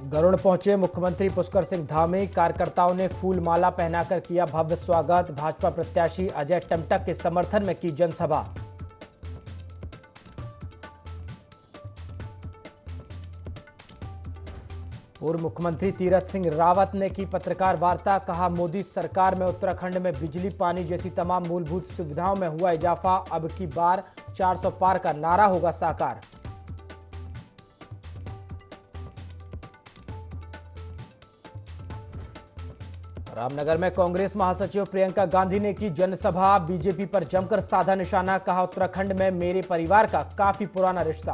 गरुड़ पहुंचे मुख्यमंत्री पुष्कर सिंह धामी। कार्यकर्ताओं ने फूल माला पहनाकर किया भव्य स्वागत। भाजपा प्रत्याशी अजय टमटक के समर्थन में की जनसभा। पूर्व मुख्यमंत्री तीरथ सिंह रावत ने की पत्रकार वार्ता। कहा, मोदी सरकार में उत्तराखंड में बिजली पानी जैसी तमाम मूलभूत सुविधाओं में हुआ इजाफा। अब की बार 400 पार का नारा होगा साकार। रामनगर में कांग्रेस महासचिव प्रियंका गांधी ने की जनसभा। बीजेपी पर जमकर साधा निशाना। कहा, उत्तराखंड में मेरे परिवार का काफी पुराना रिश्ता।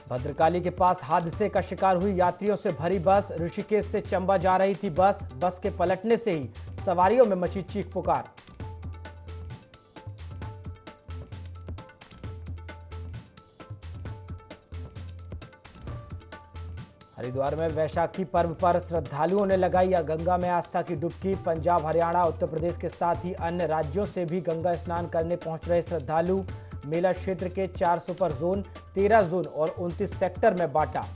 भद्रकाली के पास हादसे का शिकार हुई यात्रियों से भरी बस। ऋषिकेश से चंबा जा रही थी बस के पलटने से ही सवारियों में मची चीख पुकार। हरिद्वार में वैशाखी पर्व पर श्रद्धालुओं ने लगाई गंगा में आस्था की डुबकी। पंजाब, हरियाणा, उत्तर प्रदेश के साथ ही अन्य राज्यों से भी गंगा स्नान करने पहुंच रहे श्रद्धालु। मेला क्षेत्र के 4 सुपर जोन, 13 जोन और 29 सेक्टर में बांटा।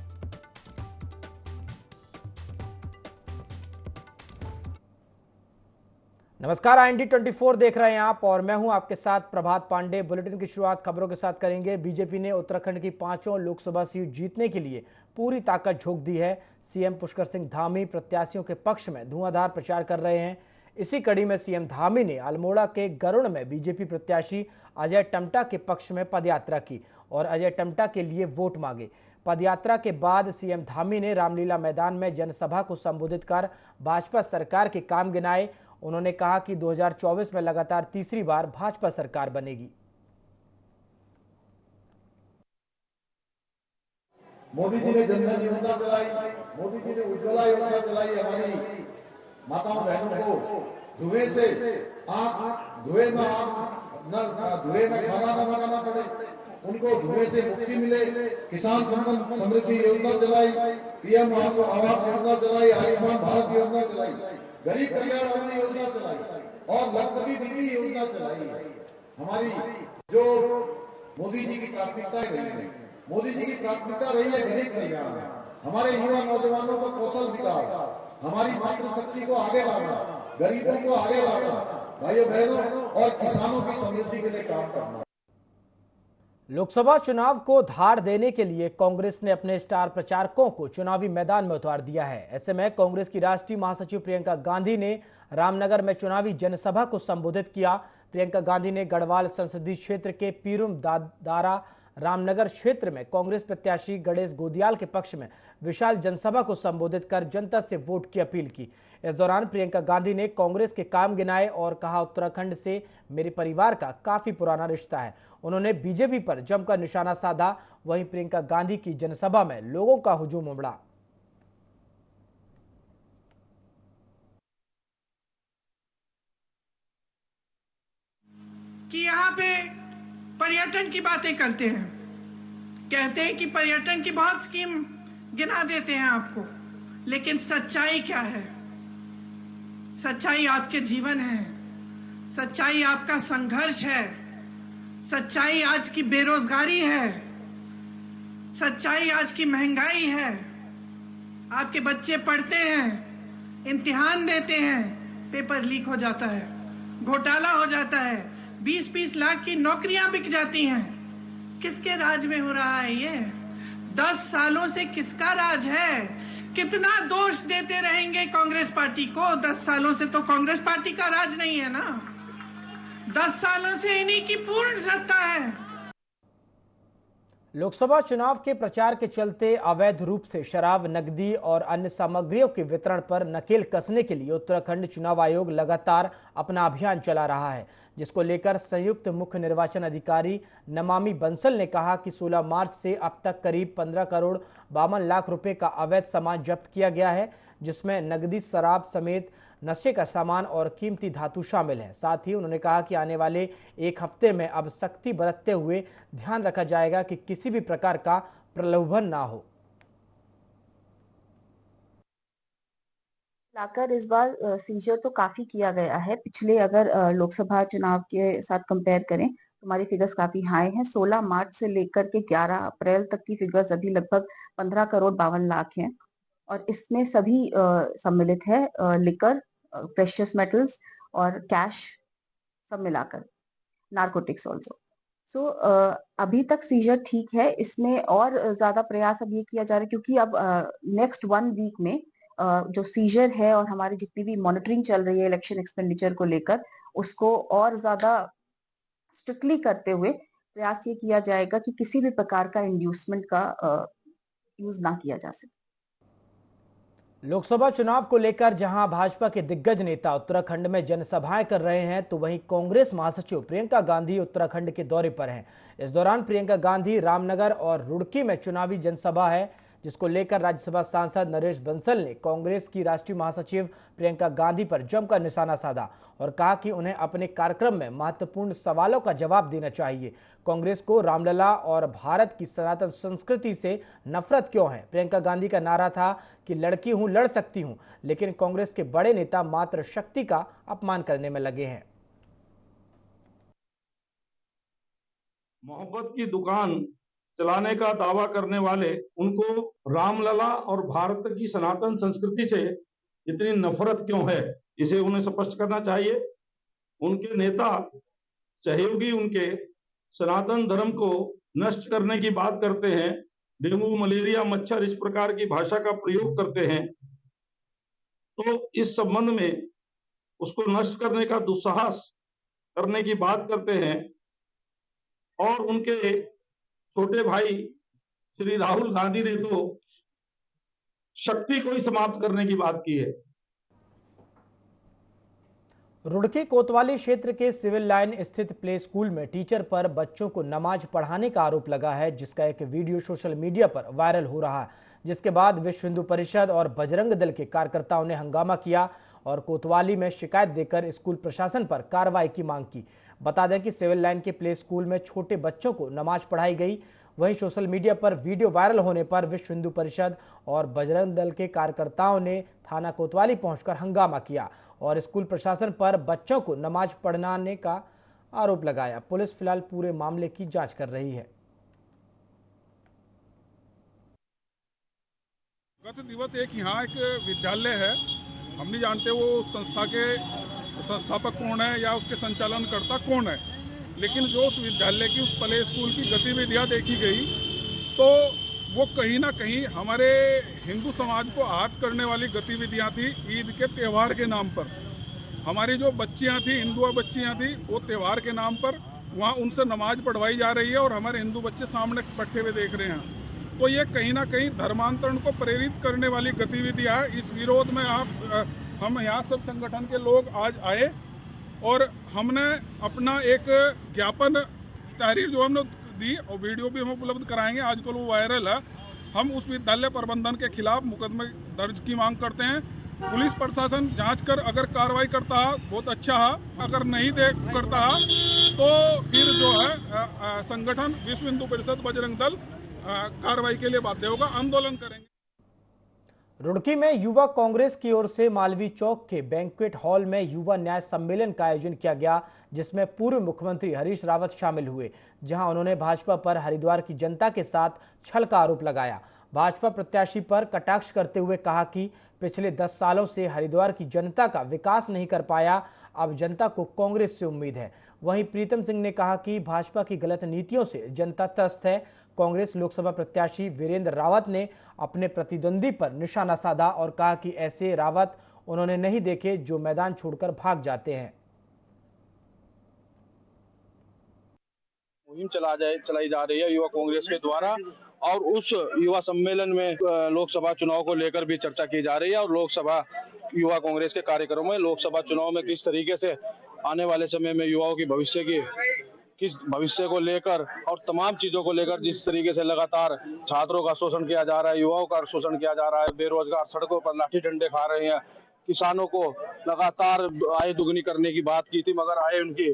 नमस्कार, IND 24 देख रहे हैं आप और मैं हूं आपके साथ प्रभात पांडे। बुलेटिन की शुरुआत खबरों के साथ करेंगे। बीजेपी ने उत्तराखंड की 5 लोकसभा सीट जीतने के लिए पूरी ताकत झोंक दी है। सीएम पुष्कर सिंह धामी प्रत्याशियों के पक्ष में धुआंधार प्रचार कर रहे हैं। इसी कड़ी में सीएम धामी ने अल्मोड़ा के गरुड़ में बीजेपी प्रत्याशी अजय टमटक के पक्ष में पदयात्रा की और अजय टमटक के लिए वोट मांगे। पदयात्रा के बाद सीएम धामी ने रामलीला मैदान में जनसभा को संबोधित कर भाजपा सरकार के काम गिनाए। उन्होंने कहा कि 2024 में लगातार तीसरी बार भाजपा सरकार बनेगी। मोदी जी ने जन धन योजना चलाई, मोदी जी ने उज्ज्वला योजना चलाई। हमारी माताओं बहनों को धुएं से धुएं में खाना न बनाना पड़े, उनको धुएं से मुक्ति मिले। किसान सम्मान समृद्धि योजना चलाई, PM आवास योजना चलाई, आयुष्मान भारत योजना चलाई, गरीब कल्याण अन्न योजना चलाई और लखपति दीदी योजना चलाई है। हमारी जो मोदी जी की प्राथमिकताएं रही है, मोदी जी की प्राथमिकता रही है गरीब कल्याण, हमारे युवा नौजवानों को कौशल विकास, हमारी मातृशक्ति को आगे लाना, गरीबों को आगे लाना, भाइयों बहनों और किसानों की समृद्धि के लिए काम करना। लोकसभा चुनाव को धार देने के लिए कांग्रेस ने अपने स्टार प्रचारकों को चुनावी मैदान में उतार दिया है। ऐसे में कांग्रेस की राष्ट्रीय महासचिव प्रियंका गांधी ने रामनगर में चुनावी जनसभा को संबोधित किया। प्रियंका गांधी ने गढ़वाल संसदीय क्षेत्र के पीरुम दारा रामनगर क्षेत्र में कांग्रेस प्रत्याशी गणेश गोदियाल के पक्ष में विशाल जनसभा को संबोधित कर जनता से वोट की अपील की। इस दौरान प्रियंका गांधी ने कांग्रेस के काम गिनाए और कहा, उत्तराखंड से मेरे परिवार का काफी पुराना रिश्ता है। उन्होंने बीजेपी पर जमकर निशाना साधा। वहीं प्रियंका गांधी की जनसभा में लोगों का हुजूम उमड़ा। कि यहाँ पे पर्यटन की बातें करते हैं, कहते हैं कि पर्यटन की बहुत स्कीम गिना देते हैं आपको, लेकिन सच्चाई क्या है? सच्चाई आपके जीवन है, सच्चाई आपका संघर्ष है, सच्चाई आज की बेरोजगारी है, सच्चाई आज की महंगाई है। आपके बच्चे पढ़ते हैं, इम्तिहान देते हैं, पेपर लीक हो जाता है, घोटाला हो जाता है, 20-20 लाख की नौकरियां बिक जाती हैं। किसके राज में हो रहा है ये? 10 सालों से किसका राज है? कितना दोष देते रहेंगे कांग्रेस पार्टी को? 10 सालों से तो कांग्रेस पार्टी का राज नहीं है ना, 10 सालों से इन्हीं की पूर्ण सत्ता है। लोकसभा चुनाव के प्रचार के चलते अवैध रूप से शराब, नकदी और अन्य सामग्रियों के वितरण पर नकेल कसने के लिए उत्तराखंड चुनाव आयोग लगातार अपना अभियान चला रहा है, जिसको लेकर संयुक्त मुख्य निर्वाचन अधिकारी नमामि बंसल ने कहा कि 16 मार्च से अब तक करीब 15 करोड़ 52 लाख रुपए का अवैध सामान जब्त किया गया है, जिसमें नकदी, शराब समेत नशे का सामान और कीमती धातु शामिल है। साथ ही उन्होंने कहा कि आने वाले एक हफ्ते में अब सख्ती बरतते हुए ध्यान रखा जाएगा कि किसी भी प्रकार का प्रलोभन ना हो। लाकर इस बार सीजर तो काफी किया गया है। पिछले अगर लोकसभा चुनाव के साथ कंपेयर करें हमारी फिगर्स काफी हाई हैं। 16 मार्च से लेकर के 11 अप्रैल तक की फिगर्स अभी लगभग 15 करोड़ 52 लाख हैं और इसमें सभी सम्मिलित है, लिकर, प्रेशियस मेटल्स और कैश सब मिलाकर, नारकोटिक्स ऑल्सो। सो अभी तक सीजर ठीक है, इसमें और ज्यादा प्रयास अब ये किया जा रहा है क्योंकि अब नेक्स्ट 1 वीक में जो सीजर है और हमारी जितनी भी मॉनिटरिंग चल रही है इलेक्शन एक्सपेंडिचर को लेकर, उसको और ज्यादा स्ट्रिक्टली करते हुए प्रयास ये किया जाएगा कि किसी भी प्रकार का इंड्यूसमेंट का यूज ना किया जा सके। लोकसभा चुनाव को लेकर जहां भाजपा के दिग्गज नेता उत्तराखंड में जनसभाएं कर रहे हैं, तो वहीं कांग्रेस महासचिव प्रियंका गांधी उत्तराखंड के दौरे पर हैं। इस दौरान प्रियंका गांधी रामनगर और रुड़की में चुनावी जनसभा है, जिसको लेकर राज्यसभा सांसद नरेश बंसल ने कांग्रेस की राष्ट्रीय महासचिव प्रियंका गांधी पर जमकर निशाना साधा और कहा कि उन्हें अपने कार्यक्रम में महत्वपूर्ण सवालों का जवाब देना चाहिए। कांग्रेस को रामलला और भारत की सनातन संस्कृति से नफरत क्यों है? प्रियंका गांधी का नारा था कि लड़की हूं, लड़ सकती हूं, लेकिन कांग्रेस के बड़े नेता मात्र शक्ति का अपमान करने में लगे हैं। मोहब्बत की दुकान चलाने का दावा करने वाले उनको रामलला और भारत की सनातन संस्कृति से इतनी नफरत क्यों है, इसे उन्हें स्पष्ट करना चाहिए। उनके नेता सहयोगी उनके सनातन धर्म को नष्ट करने की बात करते हैं, डेंगू, मलेरिया, मच्छर, इस प्रकार की भाषा का प्रयोग करते हैं, तो इस संबंध में उसको नष्ट करने का दुस्साहस करने की बात करते हैं। और उनके छोटे भाई श्री राहुल गांधी ने तो शक्ति को ही समाप्त करने की बात की है। रुड़की कोतवाली क्षेत्र के सिविल लाइन स्थित प्ले स्कूल में टीचर पर बच्चों को नमाज पढ़ाने का आरोप लगा है, जिसका एक वीडियो सोशल मीडिया पर वायरल हो रहा है, जिसके बाद विश्व हिंदू परिषद और बजरंग दल के कार्यकर्ताओं ने हंगामा किया और कोतवाली में शिकायत देकर स्कूल प्रशासन पर कार्रवाई की मांग की। बता दें कि सिविल लाइन के प्ले स्कूल में छोटे बच्चों को नमाज पढ़ाई गई। वहीं सोशल मीडिया पर वीडियो वायरल होने पर विश्व हिंदू परिषद और बजरंग दल के कार्यकर्ताओं ने थाना कोतवाली पहुंचकर हंगामा किया और स्कूल प्रशासन पर बच्चों को नमाज पढ़ाने का आरोप लगाया। पुलिस फिलहाल पूरे मामले की जांच कर रही है। गत दिवस यहाँ एक विद्यालय है, हम नहीं जानते वो संस्था के संस्थापक कौन है या उसके संचालनकर्ता कौन है, लेकिन जो उस विद्यालय की, उस प्ले स्कूल की गतिविधियां देखी गई तो वो कहीं ना कहीं हमारे हिंदू समाज को आहत करने वाली गतिविधियां थी। ईद के त्यौहार के नाम पर हमारी जो बच्चियां थी, हिंदू बच्चियां थी, वो त्यौहार के नाम पर वहाँ उनसे नमाज पढ़वाई जा रही है और हमारे हिंदू बच्चे सामने बैठे हुए देख रहे हैं। तो ये कहीं ना कहीं धर्मांतरण को प्रेरित करने वाली गतिविधियां है। इस विरोध में हम यहाँ सब संगठन के लोग आज आए और हमने अपना एक ज्ञापन तहरीर जो हमने दी और वीडियो भी हम उपलब्ध कराएंगे, आजकल वो वायरल है। हम उस विद्यालय प्रबंधन के खिलाफ मुकदमे दर्ज की मांग करते हैं। पुलिस प्रशासन जांच कर अगर कार्रवाई करता है बहुत अच्छा है, अगर नहीं करता है तो फिर जो है संगठन विश्व हिंदू परिषद बजरंग दल कार्रवाई के लिए बाध्य होगा, आंदोलन करेंगे। रुड़की में युवा कांग्रेस की ओर से मालवीय चौक के बैंक्वेट हॉल में युवा न्याय सम्मेलन का आयोजन किया गया, जिसमें पूर्व मुख्यमंत्री हरीश रावत शामिल हुए, जहां उन्होंने भाजपा पर हरिद्वार की जनता के साथ छल का आरोप लगाया। भाजपा प्रत्याशी पर कटाक्ष करते हुए कहा कि पिछले 10 सालों से हरिद्वार की जनता का विकास नहीं कर पाया, अब जनता को कांग्रेस से उम्मीद है। वहीं प्रीतम सिंह ने कहा कि भाजपा की गलत नीतियों से जनता त्रस्त है। कांग्रेस लोकसभा प्रत्याशी वीरेंद्र रावत ने अपने प्रतिद्वंदी पर निशाना साधा और कहा कि ऐसे रावत उन्होंने नहीं देखे जो मैदान छोड़कर भाग जाते हैं। मुहिम चलाई जा रही है युवा कांग्रेस के द्वारा और उस युवा सम्मेलन में लोकसभा चुनाव को लेकर भी चर्चा की जा रही है और लोकसभा युवा कांग्रेस के कार्यक्रमों में लोकसभा चुनाव में किस तरीके से आने वाले समय में युवाओं की भविष्य को लेकर और तमाम चीजों को लेकर जिस तरीके से लगातार छात्रों का शोषण किया जा रहा है, युवाओं का शोषण किया जा रहा है, बेरोजगार सड़कों पर लाठी डंडे खा रहे हैं, किसानों को लगातार आय दुगनी करने की बात की थी मगर आय उनकी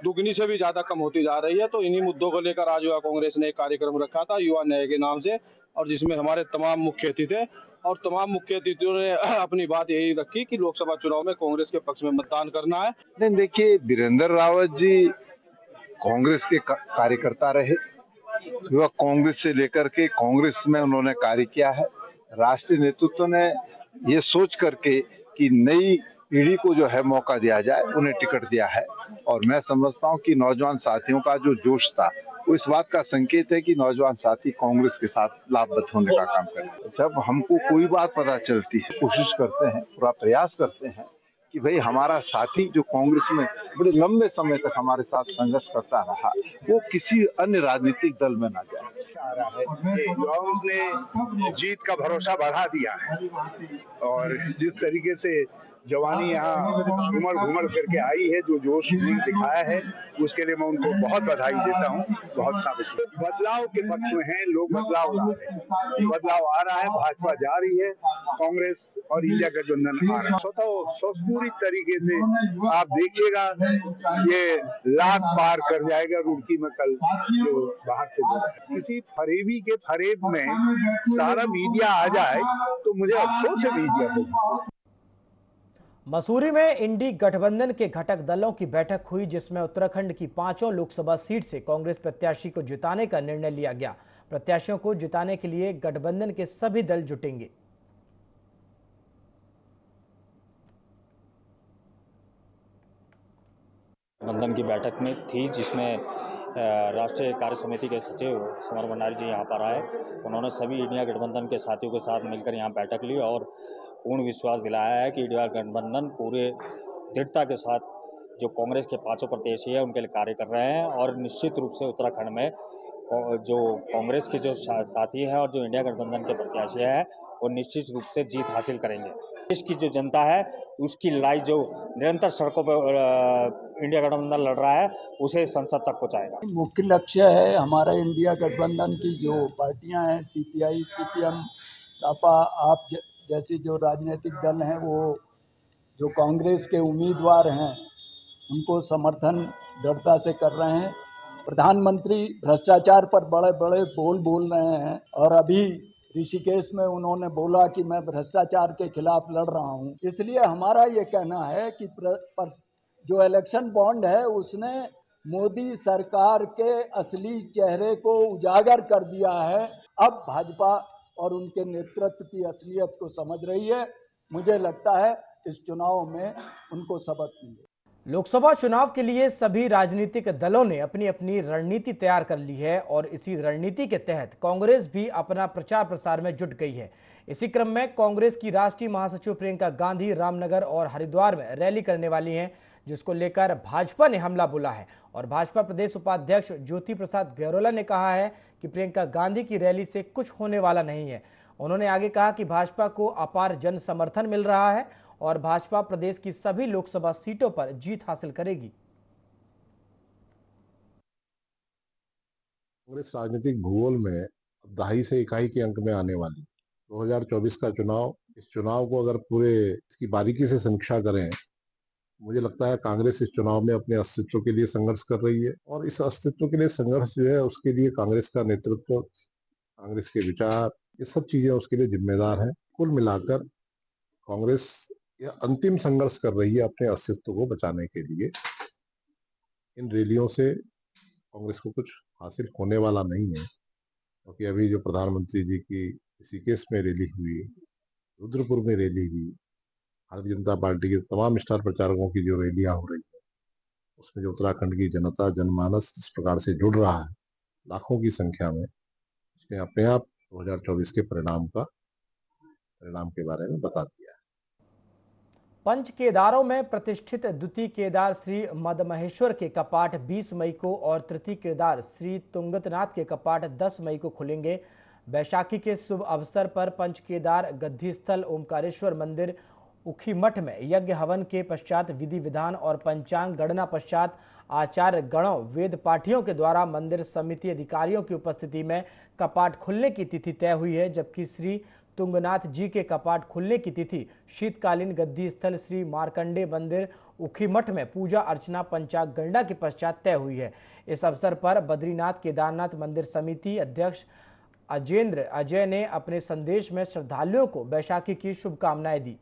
दुगनी से भी ज्यादा कम होती जा रही है। तो इन्हीं मुद्दों को लेकर आज युवा कांग्रेस ने एक कार्यक्रम रखा था युवा न्याय के नाम से और जिसमें हमारे तमाम मुख्य अतिथि थे और तमाम मुख्य अतिथियों ने अपनी बात यही रखी कि लोकसभा चुनाव में कांग्रेस के पक्ष में मतदान करना है। देखिए वीरेंद्र रावत जी कांग्रेस के कार्यकर्ता रहे। युवा कांग्रेस से लेकर के कांग्रेस में उन्होंने कार्य किया है। राष्ट्रीय नेतृत्व ने ये सोच करके कि नई पीढ़ी को जो है मौका दिया जाए, उन्हें टिकट दिया है। और मैं समझता हूं कि नौजवान साथियों का जो जोश था वो इस बात का संकेत है कि नौजवान साथी कांग्रेस के साथ लाभबद्ध होने का काम करें। जब हमको कोई बात पता चलती है, कोशिश करते हैं, पूरा प्रयास करते हैं कि भाई हमारा साथी जो कांग्रेस में बड़े लंबे समय तक हमारे साथ संघर्ष करता रहा, वो किसी अन्य राजनीतिक दल में ना जाए। युवाओं ने जीत का भरोसा बढ़ा दिया है और जिस तरीके से जवानी यहाँ घूमड़ करके आई है, जो जोश दिखाया है, उसके लिए मैं उनको बहुत बधाई देता हूँ। बहुत शाबाशी। बदलाव के पक्ष में हैं लोग, बदलाव ला रहे हैं, बदलाव आ रहा है, भाजपा जा रही है, कांग्रेस और इंडिया गठबंधन आ रहा है। तो पूरी तरीके से आप देखिएगा ये लाख पार कर जाएगा। रुड़की में कल जो बाहर से बोला, किसी फरेबी के फरेब में सारा मीडिया आ जाए तो मुझे अफसोस है मीडिया को। मसूरी में इंडी गठबंधन के घटक दलों की बैठक हुई, जिसमें उत्तराखंड की 5 लोकसभा सीट से कांग्रेस प्रत्याशी को जिताने का निर्णय लिया गया। प्रत्याशियों को जिताने के लिए गठबंधन के सभी दल जुटेंगे। गठबंधन की बैठक में थी, जिसमें राष्ट्रीय कार्य समिति के सचिव समर भंडारी जी यहाँ पर आए। उन्होंने सभी इंडिया गठबंधन के साथियों के साथ मिलकर यहाँ बैठक ली और पूर्ण विश्वास दिलाया है कि इंडिया गठबंधन पूरे दृढ़ता के साथ जो कांग्रेस के 5 प्रत्याशी है उनके लिए कार्य कर रहे हैं और निश्चित रूप से उत्तराखंड में जो कांग्रेस के जो साथी हैं और जो इंडिया गठबंधन के प्रत्याशी हैं वो निश्चित रूप से जीत हासिल करेंगे। देश की जो जनता है उसकी लड़ाई जो निरंतर सड़कों पर इंडिया गठबंधन लड़ रहा है उसे संसद तक पहुंचाएगा। मुख्य लक्ष्य है हमारा इंडिया गठबंधन की जो पार्टियां हैं, सीपीआई, सीपीएम, सपा, आप जैसे जो राजनीतिक दल हैं, वो जो कांग्रेस के उम्मीदवार हैं उनको समर्थन दृढ़ता से कर रहे हैं। प्रधानमंत्री भ्रष्टाचार पर बड़े बड़े बोल रहे हैं और अभी ऋषिकेश में उन्होंने बोला कि मैं भ्रष्टाचार के खिलाफ लड़ रहा हूं। इसलिए हमारा ये कहना है कि जो इलेक्शन बॉन्ड है उसने मोदी सरकार के असली चेहरे को उजागर कर दिया है। अब भाजपा और उनके नेतृत्व की असलियत को समझ रही है। मुझे लगता है इस चुनाव में उनको सबक मिले। लोकसभा चुनाव के लिए सभी राजनीतिक दलों ने अपनी अपनी रणनीति तैयार कर ली है और इसी रणनीति के तहत कांग्रेस भी अपना प्रचार प्रसार में जुट गई है। इसी क्रम में कांग्रेस की राष्ट्रीय महासचिव प्रियंका गांधी रामनगर और हरिद्वार में रैली करने वाली हैं, जिसको लेकर भाजपा ने हमला बोला है। और भाजपा प्रदेश उपाध्यक्ष ज्योति प्रसाद गैरोला ने कहा है कि प्रियंका गांधी की रैली से कुछ होने वाला नहीं है। उन्होंने आगे कहा कि भाजपा को अपार जन समर्थन मिल रहा है और भाजपा प्रदेश की सभी लोकसभा सीटों पर जीत हासिल करेगी। कांग्रेस राजनीतिक भूगोल में दहाई से इकाई के अंक में आने वाली 2024 का चुनाव, इस चुनाव को अगर पूरे इसकी बारीकी से समीक्षा करें, मुझे लगता है कांग्रेस इस चुनाव में अपने अस्तित्व के लिए संघर्ष कर रही है और इस अस्तित्व के लिए संघर्ष जो है उसके लिए कांग्रेस का नेतृत्व, कांग्रेस के विचार, ये सब चीजें उसके लिए जिम्मेदार हैं। कुल मिलाकर कांग्रेस यह अंतिम संघर्ष कर रही है अपने अस्तित्व को बचाने के लिए। इन रैलियों से कांग्रेस को कुछ हासिल होने वाला नहीं है, क्योंकि अभी जो प्रधानमंत्री जी की ऋषिकेश में रैली हुई, रुद्रपुर में रैली हुई, भारतीय जनता पार्टी के तमाम स्टार प्रचारकों की जो रैलियां हो रही है, उसमें जो उत्तराखंड की जनता, जनमानस जिस प्रकार से जुड़ रहा है लाखों की संख्या में, उसने अपने आप 2024 के परिणाम के बारे में बता दिया है। पंच केदारों में प्रतिष्ठित द्वितीय केदार श्री मदमहेश्वर के कपाट 20 मई को और तृतीय केदार श्री तुंगतनाथ के कपाट 10 मई को खुलेंगे। बैशाखी के शुभ अवसर पर पंच केदार गद्दी स्थल ओमकारेश्वर मंदिर उखीमठ में यज्ञ हवन के पश्चात विधि विधान और पंचांग गणना पश्चात आचार्य गणों वेद पाठियों के द्वारा मंदिर समिति अधिकारियों की उपस्थिति में कपाट खुलने की तिथि तय हुई है, जबकि श्री तुंगनाथ जी के कपाट खुलने की तिथि शीतकालीन गद्दी स्थल श्री मार्कंडे मंदिर उखीमठ में पूजा अर्चना पंचांग गणना के पश्चात तय हुई है। इस अवसर पर बद्रीनाथ केदारनाथ मंदिर समिति अध्यक्ष अजेंद्र अजय ने अपने संदेश में श्रद्धालुओं को बैशाखी की शुभकामनाएं दी।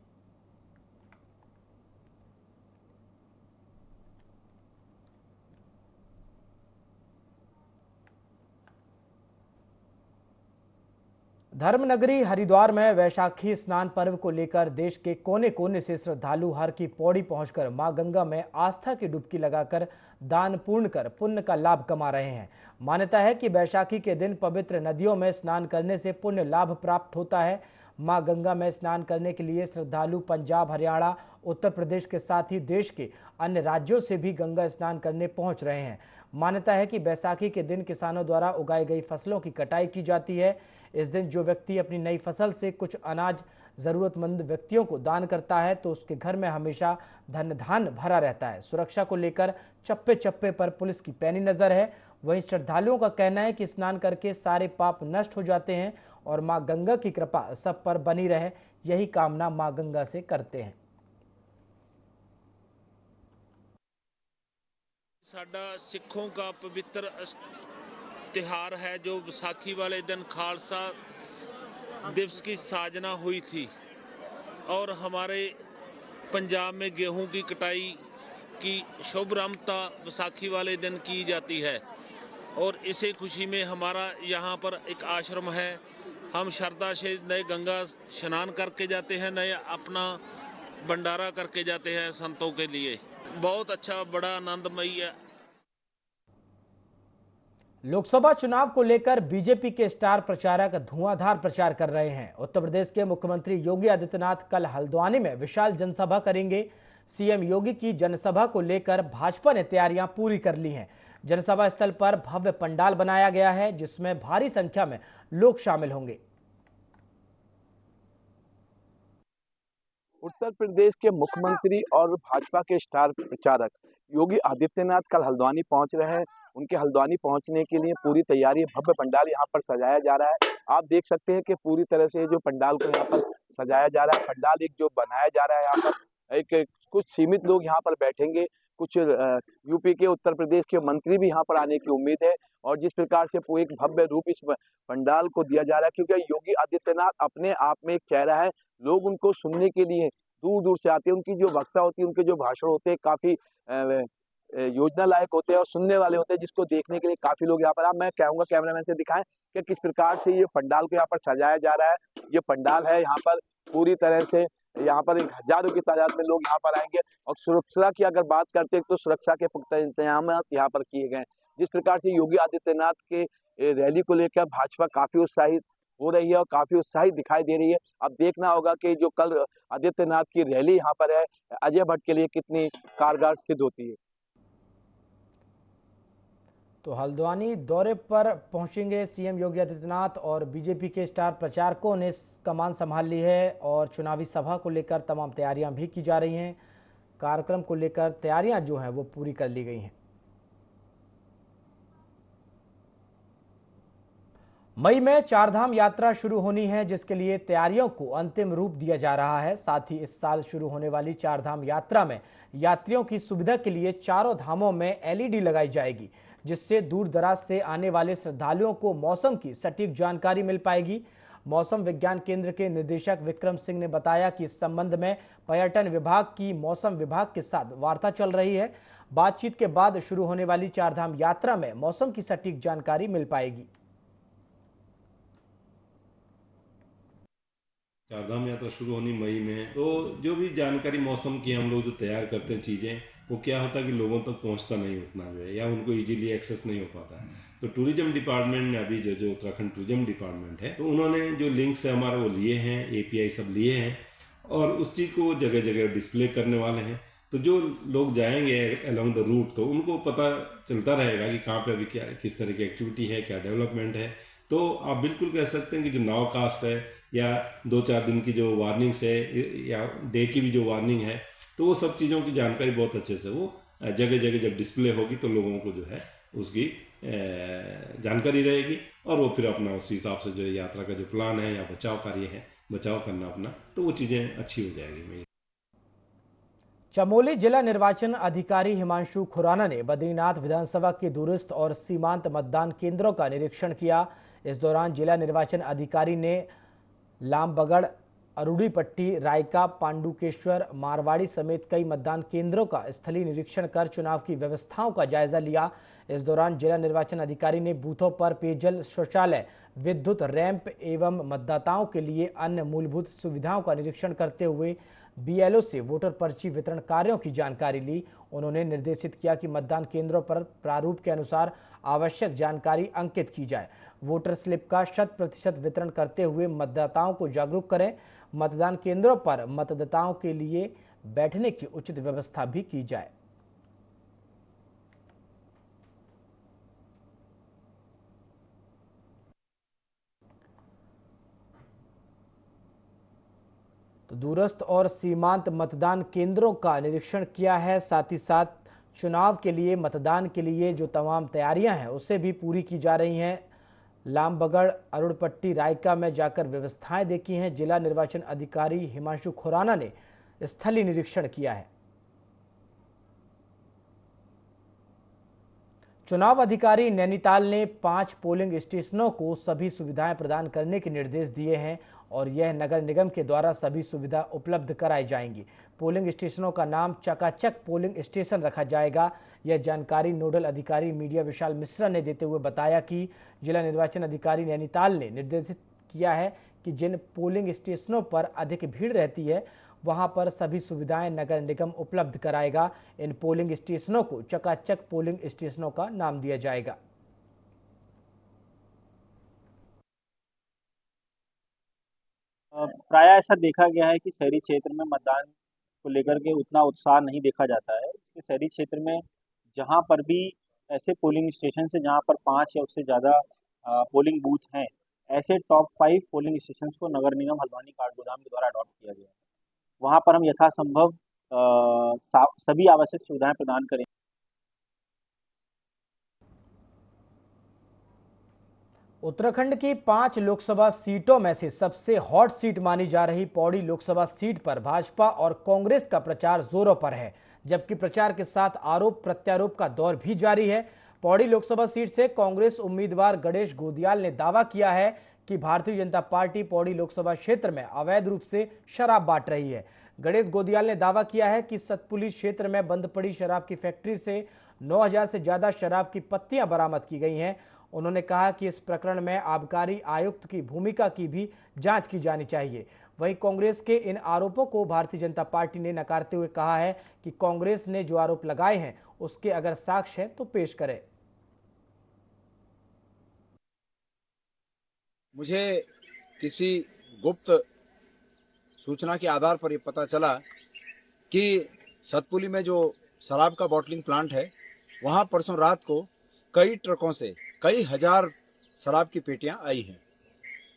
धर्मनगरी हरिद्वार में वैशाखी स्नान पर्व को लेकर देश के कोने कोने से श्रद्धालु हर की पौड़ी पहुंचकर मां गंगा में आस्था की डुबकी लगाकर दान पूर्ण कर पुण्य का लाभ कमा रहे हैं। मान्यता है कि वैशाखी के दिन पवित्र नदियों में स्नान करने से पुण्य लाभ प्राप्त होता है। मां गंगा में स्नान करने के लिए श्रद्धालु पंजाब, हरियाणा, उत्तर प्रदेश के साथ ही देश के अन्य राज्यों से भी गंगा स्नान करने पहुंच रहे हैं। मान्यता है कि बैसाखी के दिन किसानों द्वारा उगाई गई फसलों की कटाई की जाती है। इस दिन जो व्यक्ति अपनी नई फसल से कुछ अनाज जरूरतमंद व्यक्तियों को दान करता है तो उसके घर में हमेशा धन धान भरा रहता है। सुरक्षा को लेकर चप्पे चप्पे पर पुलिस की पैनी नजर है। वहीं श्रद्धालुओं का कहना है कि स्नान करके सारे पाप नष्ट हो जाते हैं और मां गंगा की कृपा सब पर बनी रहे, यही कामना मां गंगा से करते हैं। साडा सिखों का पवित्र त्योहार है जो बैसाखी वाले दिन खालसा दिवस की साजना हुई थी और हमारे पंजाब में गेहूं की कटाई की शुभ रामता बैसाखी वाले दिन की जाती है और इसे खुशी में हमारा यहाँ पर एक आश्रम है। हम श्रद्धा से नए गंगा स्नान करके जाते हैं, नए अपना भंडारा करके जाते हैं संतों के लिए। बहुत अच्छा, बड़ा आनंदमयी है। लोकसभा चुनाव को लेकर बीजेपी के स्टार प्रचारक धुआंधार प्रचार कर रहे हैं। उत्तर प्रदेश के मुख्यमंत्री योगी आदित्यनाथ कल हल्द्वानी में विशाल जनसभा करेंगे। सीएम योगी की जनसभा को लेकर भाजपा ने तैयारियां पूरी कर ली हैं। जनसभा स्थल पर भव्य पंडाल बनाया गया है जिसमें भारी संख्या में लोग शामिल होंगे। उत्तर प्रदेश के मुख्यमंत्री और भाजपा के स्टार प्रचारक योगी आदित्यनाथ कल हल्द्वानी पहुंच रहे हैं। उनके हल्द्वानी पहुंचने के लिए पूरी तैयारी, भव्य पंडाल यहां पर सजाया जा रहा है। आप देख सकते हैं कि पूरी तरह से जो पंडाल को यहां पर सजाया जा रहा है, पंडाल एक जो बनाया जा रहा है, यहाँ पर एक कुछ सीमित लोग यहाँ पर बैठेंगे। कुछ यूपी के, उत्तर प्रदेश के मंत्री भी यहाँ पर आने की उम्मीद है और जिस प्रकार से एक भव्य रूप इस पंडाल को दिया जा रहा है, क्योंकि योगी आदित्यनाथ अपने आप में एक चेहरा है। लोग उनको सुनने के लिए दूर दूर से आते हैं। उनकी जो वक्ता होती है, उनके जो भाषण होते हैं, काफी योजना लायक होते हैं और सुनने वाले होते हैं, जिसको देखने के लिए काफी लोग यहाँ पर। अब मैं कहूँगा कैमरामैन से दिखाएं कि किस प्रकार से ये पंडाल को यहाँ पर सजाया जा रहा है। ये पंडाल है, यहाँ पर पूरी तरह से यहाँ पर 1000 की तादाद में लोग यहाँ पर आएंगे और सुरक्षा की अगर बात करते हैं तो सुरक्षा के पुख्ता इंतजाम यहाँ पर किए गए। जिस प्रकार से योगी आदित्यनाथ के रैली को लेकर भाजपा काफी उत्साहित हो रही है और काफी उत्साहित दिखाई दे रही है। अब देखना होगा कि जो कल आदित्यनाथ की रैली यहाँ पर है, अजय भट्ट के लिए कितनी कारगर सिद्ध होती है। तो हल्द्वानी दौरे पर पहुंचेंगे सीएम योगी आदित्यनाथ और बीजेपी के स्टार प्रचारकों ने कमान संभाल ली है और चुनावी सभा को लेकर तमाम तैयारियां भी की जा रही हैं। कार्यक्रम को लेकर तैयारियां जो हैं वो पूरी कर ली गई हैं। मई में चारधाम यात्रा शुरू होनी है जिसके लिए तैयारियों को अंतिम रूप दिया जा रहा है। साथ ही इस साल शुरू होने वाली चारधाम यात्रा में यात्रियों की सुविधा के लिए चारों धामों में एलईडी लगाई जाएगी जिससे दूर दराज से आने वाले श्रद्धालुओं को मौसम की सटीक जानकारी मिल पाएगी। मौसम विज्ञान केंद्र के निदेशक विक्रम सिंह ने बताया कि इस संबंध में पर्यटन विभाग की मौसम विभाग के साथ वार्ता चल रही है। बातचीत के बाद शुरू होने वाली चारधाम यात्रा में मौसम की सटीक जानकारी मिल पाएगी। चारधाम यात्रा शुरू होनी मई में, तो जो भी जानकारी मौसम की हम लोग जो तैयार करते हैं चीज़ें, वो क्या होता है कि लोगों तक पहुंचता नहीं उतना जो है, या उनको इजीली एक्सेस नहीं हो पाता है। तो टूरिज्म डिपार्टमेंट ने अभी जो उत्तराखंड टूरिज्म डिपार्टमेंट है, तो उन्होंने जो लिंक्स है हमारे वो लिए हैं, एपीआई सब लिए हैं और उस चीज़ को जगह जगह डिस्प्ले करने वाले हैं। तो जो लोग जाएंगे अलोंग द रूट तो उनको पता चलता रहेगा कि कहाँ पे अभी क्या किस तरह की एक्टिविटी है, क्या डेवलपमेंट है। तो आप बिल्कुल कह सकते हैं कि जो नाव कास्ट है या 2-4 दिन की जो वार्निंग्स है या डे की भी जो वार्निंग है, तो वो सब चीज़ों की जानकारी बहुत अच्छे से वो जगह जगह जब डिस्प्ले होगी तो लोगों को जो है उसकी जानकारी रहेगी और वो फिर अपना उस हिसाब से जो यात्रा का जो प्लान है या बचाव कार्य है, बचाव करना अपना, तो वो चीज़ें अच्छी हो जाएगी। चमोली जिला निर्वाचन अधिकारी हिमांशु खुराना ने बद्रीनाथ विधानसभा के दूरस्थ और सीमांत मतदान केंद्रों का निरीक्षण किया। इस दौरान जिला निर्वाचन अधिकारी ने लामबगड़ अरुड़ीपट्टी, रायका, पांडुकेश्वर, मारवाड़ी समेत कई मतदान केंद्रों का स्थलीय निरीक्षण कर चुनाव की व्यवस्थाओं का जायजा लिया। इस दौरान जिला निर्वाचन अधिकारी ने बूथों पर पेयजल, शौचालय, विद्युत रैंप एवं मतदाताओं के लिए अन्य मूलभूत सुविधाओं का निरीक्षण करते हुए बीएलओ से वोटर पर्ची वितरण कार्यों की जानकारी ली। उन्होंने निर्देशित किया कि मतदान केंद्रों पर प्रारूप के अनुसार आवश्यक जानकारी अंकित की जाए। वोटर स्लिप का 100% वितरण करते हुए मतदाताओं को जागरूक करें। मतदान केंद्रों पर मतदाताओं के लिए बैठने की उचित व्यवस्था भी की जाए। तो दूरस्थ और सीमांत मतदान केंद्रों का निरीक्षण किया है। साथ ही साथ चुनाव के लिए, मतदान के लिए जो तमाम तैयारियां हैं उसे भी पूरी की जा रही हैं। लामबगड़, अरुड़पट्टी, रायका में जाकर व्यवस्थाएं देखी हैं। जिला निर्वाचन अधिकारी हिमांशु खुराना ने स्थलीय निरीक्षण किया है। चुनाव अधिकारी नैनीताल ने 5 पोलिंग स्टेशनों को सभी सुविधाएं प्रदान करने के निर्देश दिए हैं और यह नगर निगम के द्वारा सभी सुविधा उपलब्ध कराई जाएंगी। पोलिंग स्टेशनों का नाम चकाचक पोलिंग स्टेशन रखा जाएगा। यह जानकारी नोडल अधिकारी मीडिया विशाल मिश्रा ने देते हुए बताया कि जिला निर्वाचन अधिकारी नैनीताल ने निर्देशित किया है कि जिन पोलिंग स्टेशनों पर अधिक भीड़ रहती है वहां पर सभी सुविधाएं नगर निगम उपलब्ध कराएगा। इन पोलिंग स्टेशनों को चकाचक पोलिंग स्टेशनों का नाम दिया जाएगा। प्राय ऐसा देखा गया है कि शहरी क्षेत्र में मतदान को लेकर के उतना उत्साह नहीं देखा जाता है। इसके शहरी क्षेत्र में जहां पर भी ऐसे पोलिंग स्टेशन है जहां पर 5 या उससे ज़्यादा पोलिंग बूथ हैं, ऐसे टॉप 5 पोलिंग स्टेशन को नगर निगम हल्द्वानी काठगोदाम के द्वारा अडॉप्ट किया गया है। वहां पर हम यथासंभव सभी आवश्यक सुविधाएं प्रदान करें। उत्तराखंड की 5 लोकसभा सीटों में से सबसे हॉट सीट मानी जा रही पौड़ी लोकसभा सीट पर भाजपा और कांग्रेस का प्रचार जोरों पर है, जबकि प्रचार के साथ आरोप प्रत्यारोप का दौर भी जारी है। पौड़ी लोकसभा सीट से कांग्रेस उम्मीदवार गणेश गोदियाल ने दावा किया है कि भारतीय जनता पार्टी पौड़ी लोकसभा क्षेत्र में अवैध रूप से शराब बांट रही है। गणेश गोदियाल ने दावा किया है कि सतपुली क्षेत्र में बंद पड़ी शराब की फैक्ट्री से 9000 से ज्यादा शराब की पत्तियां बरामद की गई हैं। उन्होंने कहा कि इस प्रकरण में आबकारी आयुक्त की भूमिका की भी जांच की जानी चाहिए। वहीं कांग्रेस के इन आरोपों को भारतीय जनता पार्टी ने नकारते हुए कहा है कि कांग्रेस ने जो आरोप लगाए हैं उसके अगर साक्ष्य है तो पेश करे। मुझे किसी गुप्त सूचना के आधार पर यह पता चला कि सतपुली में जो शराब का बॉटलिंग प्लांट है वहां परसों रात को कई ट्रकों से कई हजार शराब की पेटियां आई हैं।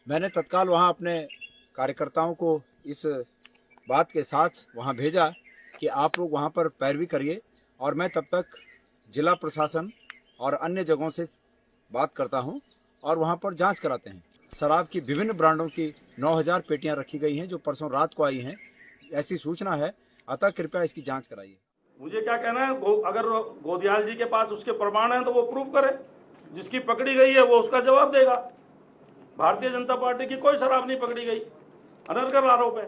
मैंने तत्काल वहां अपने कार्यकर्ताओं को इस बात के साथ वहां भेजा कि आप लोग वहां पर पैरवी करिए और मैं तब तक जिला प्रशासन और अन्य जगहों से बात करता हूं और वहां पर जांच कराते हैं। शराब की विभिन्न ब्रांडों की 9000 पेटियां रखी गई हैं जो परसों रात को आई हैं, ऐसी सूचना है, अतः कृपया इसकी जांच कराइए। मुझे क्या कहना है, अगर गोदियाल जी के पास उसके प्रमाण हैं तो वो प्रूफ करे, जिसकी पकड़ी गई है वो उसका जवाब देगा। भारतीय जनता पार्टी की कोई शराब नहीं पकड़ी गई, अनर्गल आरोप है।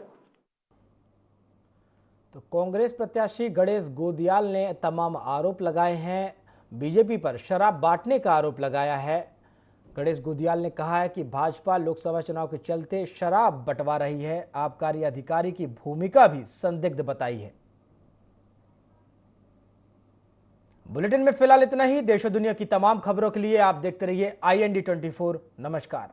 तो कांग्रेस प्रत्याशी गणेश गोदियाल ने तमाम आरोप लगाए हैं। बीजेपी पर शराब बांटने का आरोप लगाया है। गणेश गोदियाल ने कहा है कि भाजपा लोकसभा चुनाव के चलते शराब बंटवा रही है। आबकारी अधिकारी की भूमिका भी संदिग्ध बताई है। बुलेटिन में फिलहाल इतना ही। देश और दुनिया की तमाम खबरों के लिए आप देखते रहिए IND 24। नमस्कार।